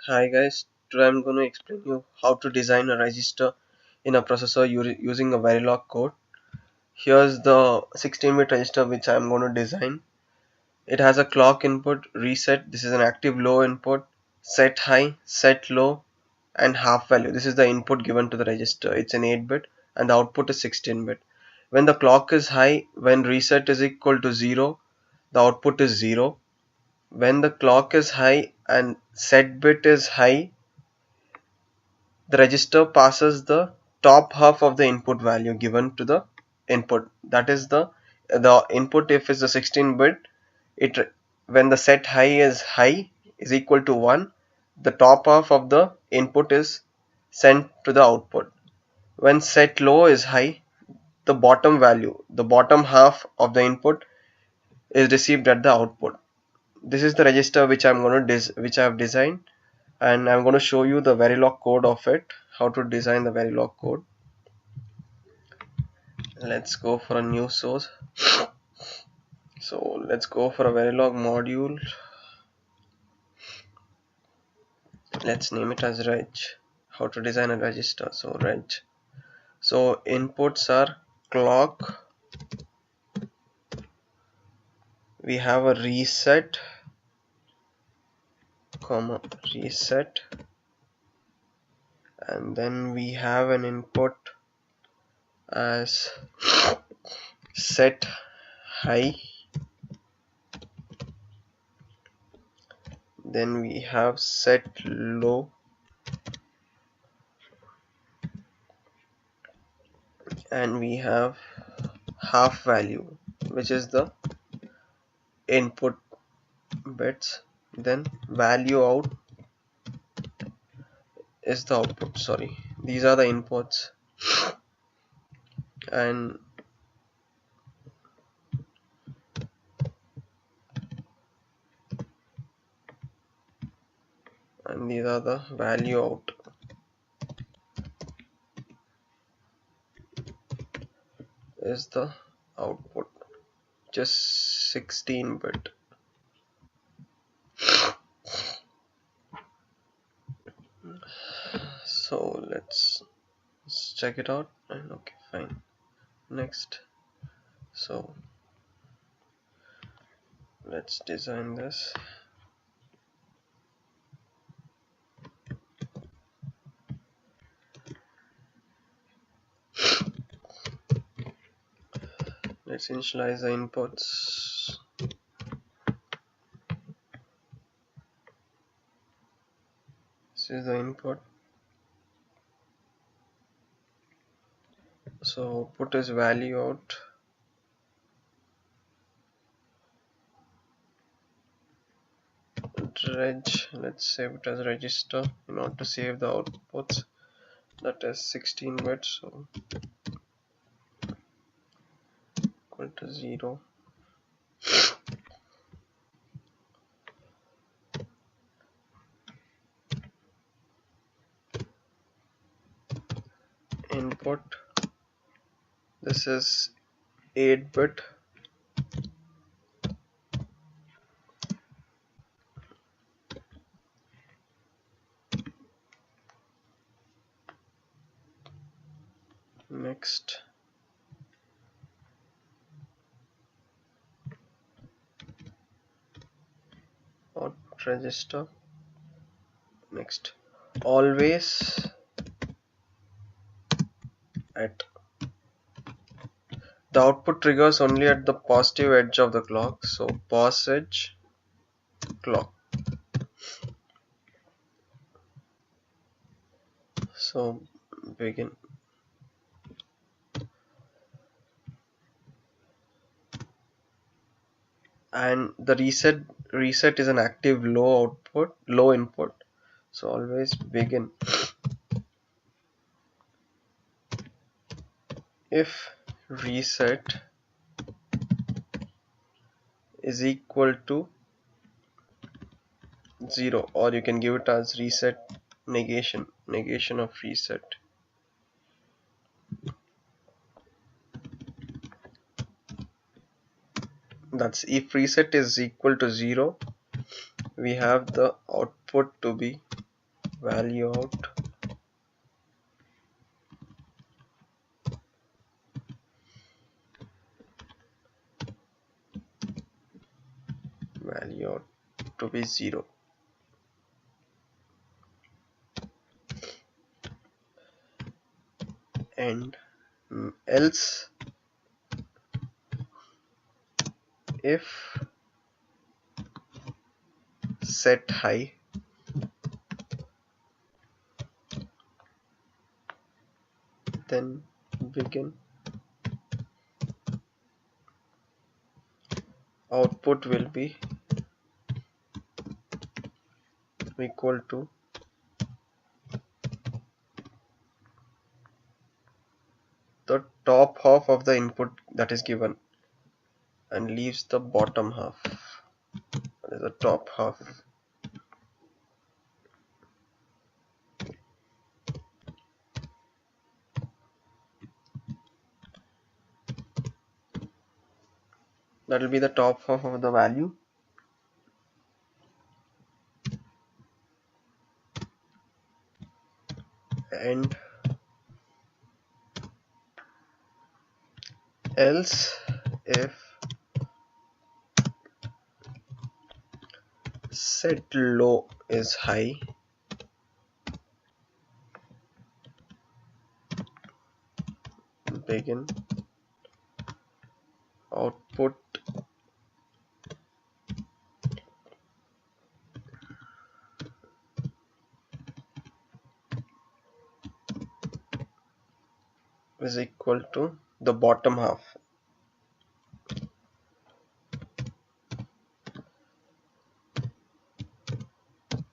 Hi guys, today I'm going to explain you how to design a register in a processor using a verilog code. Here's the 16-bit register which I'm going to design. It has a clock input, reset, this is an active low input, set high, set low, and half value. This is the input given to the register. It's an 8-bit and the output is 16-bit. When the clock is high, when reset is equal to 0, the output is 0. When the clock is high and set bit is high, the register passes the top half of the input value given to the input. That is the input. If it's a 16 bit, it when the set high is equal to 1, the top half of the input is sent to the output. When set low is high, the bottom half of the input is received at the output. This is the register which which I have designed, and I'm going to show you the Verilog code of it, how to design the Verilog code. Let's go for a new source. So let's go for a Verilog module. Let's name it as reg. How to design a register. So reg. So inputs are clock. We have a reset, comma reset, and then we have an input as set high. Then we have set low, and we have half value, which is the input bits. Then value out is the output. Sorry, these are the inputs, and these are the value out. Is the output, just 16-bit. So let's check it out, and okay, fine. Next, so let's design this. Let's initialize the inputs. This is the input. So output is value out. Reg, let's save it as register in order to save the outputs. That is 16 bits, so equal to 0. Input, this is 8-bit. Next, out register. Next, always at the output triggers only at the positive edge of the clock, so pos edge clock. So begin. And the reset is an active low input, so always begin. If reset is equal to 0, or you can give it as reset negation of reset. That's if reset is equal to 0, we have the output to be value out to be 0, and else if set high, then begin output will be equal to the top half of the input that is given and leaves the bottom half. That is the top half. That will be the top half of the value, and else if set low is high, begin output is equal to the bottom half.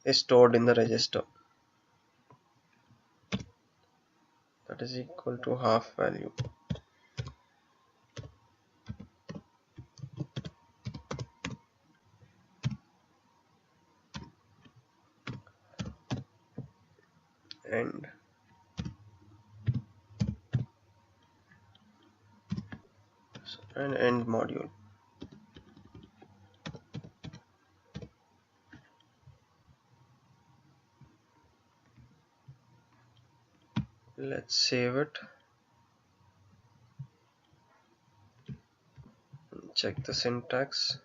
Is stored in the register, that is equal to half value. And end module. Let's save it. Check the syntax.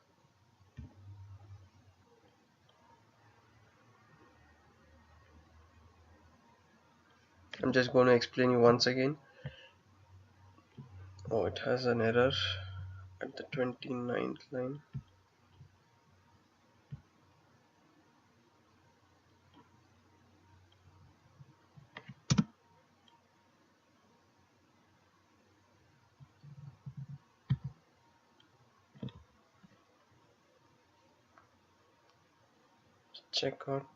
I'm just going to explain you once again. Oh, it has an error at the 29th line. Check out.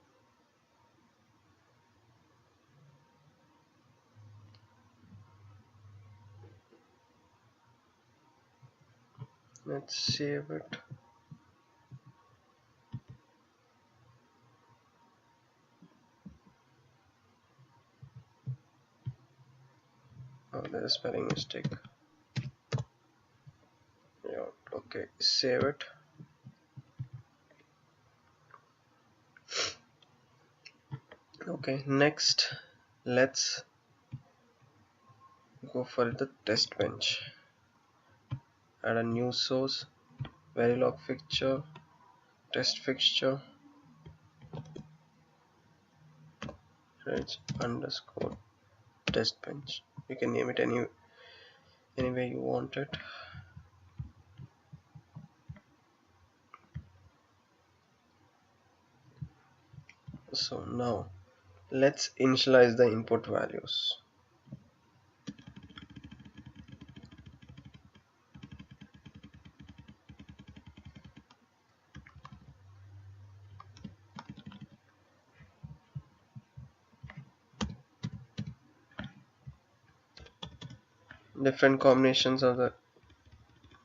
Let's save it. Oh, there's a spelling mistake. Yeah, okay, save it. Okay, next let's go for the test bench. Add a new source, verilog fixture, test fixture, _, test bench. You can name it any way you want it. So now let's initialize the input values. Different combinations of the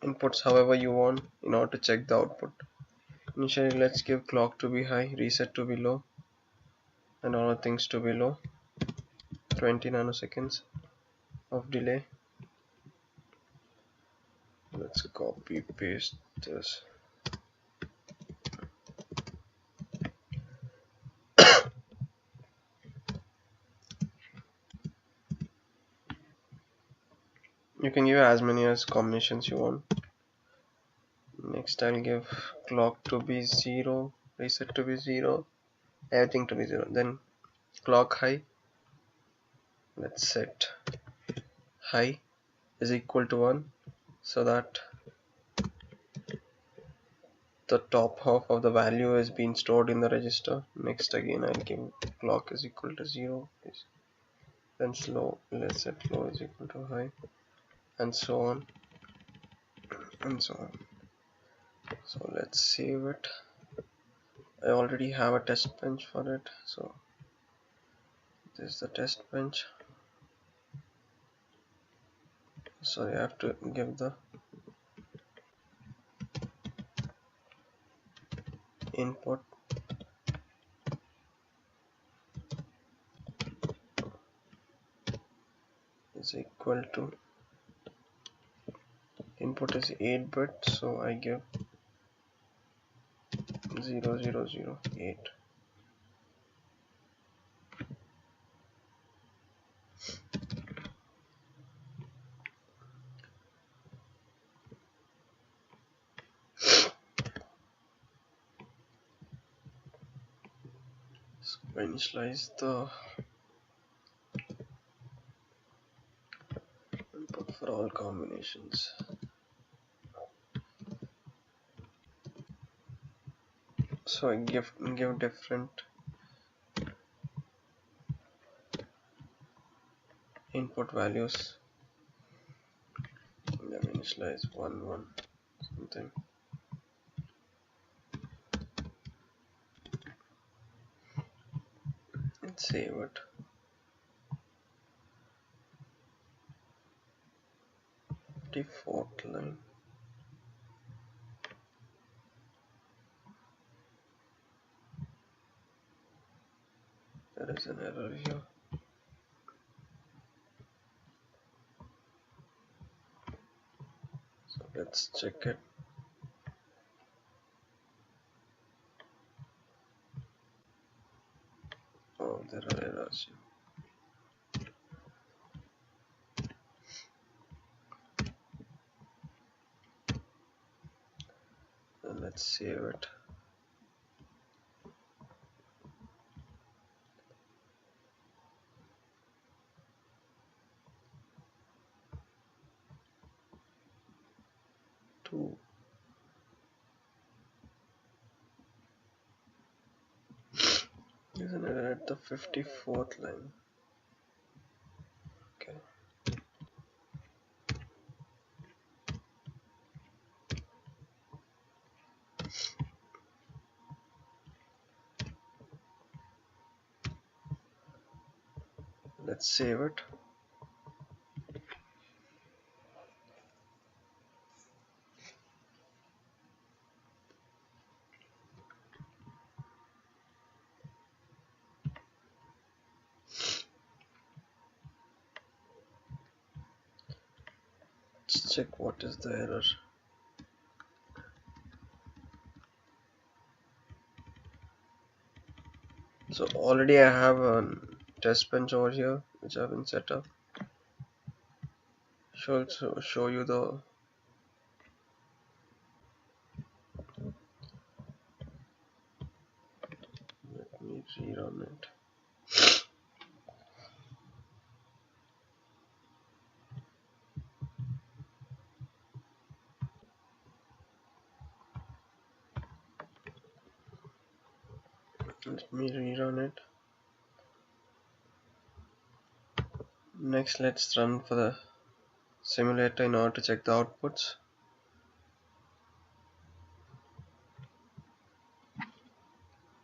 inputs however you want in order to check the output. Initially, let's give clock to be high, reset to be low, and all other things to be low. 20 nanoseconds of delay. Let's copy paste this. You can give as many as combinations you want. Next I'll give clock to be 0, reset to be 0, everything to be 0. Then clock high, let's set high is equal to 1 so that the top half of the value is being stored in the register. Next again I'll give clock is equal to 0, then slow, let's set low is equal to high, and so on and so on. So let's save it. I already have a test bench for it, so this is the test bench. So you have to give the input is equal to, input is 8-bit, so I give 0008. So initialize the input for all combinations. So I give different input values. Then initialize 1 1 something. Let's save it. Default line. There is an error here. So let's check it. Oh, there are errors here. Then let's save it. Two. There's an error at the 54th line. Okay. Let's save it. Let's check what is the error. So already I have a test bench over here which I've been set up. Show you the let me rerun it. Let me rerun it. Next let's run for the simulator in order to check the outputs.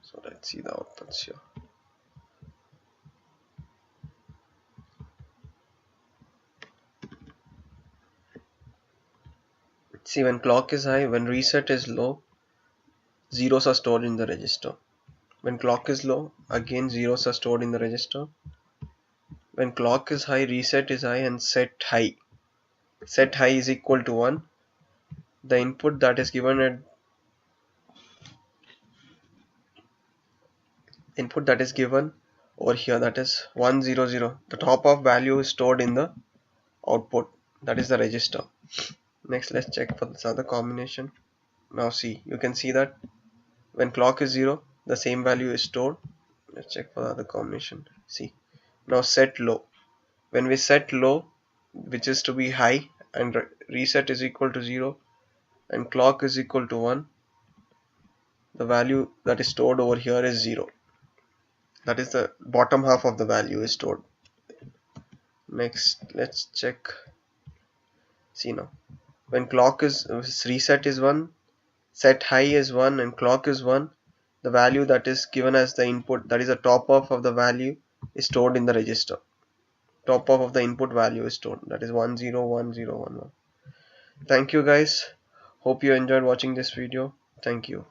So let's see the outputs here. See, when clock is high, when reset is low, zeros are stored in the register. When clock is low, again zeros are stored in the register. When clock is high, reset is high, and set high. Set high is equal to 1. The input that is given at input that is given over here, that is 100. The top of value is stored in the output. That is the register. Next, let's check for this other combination. Now see, you can see that when clock is 0, the same value is stored. Let's check for the other combination. See, now set low. When we set low, which is to be high, and reset is equal to 0 and clock is equal to 1, the value that is stored over here is 0. That is the bottom half of the value is stored. Next, let's check. See now, when clock is reset is 1, set high is 1 and clock is 1, the value that is given as the input, that is the top off of the value, is stored in the register. Top off of the input value is stored, that is 101011. Thank you guys, hope you enjoyed watching this video. Thank you.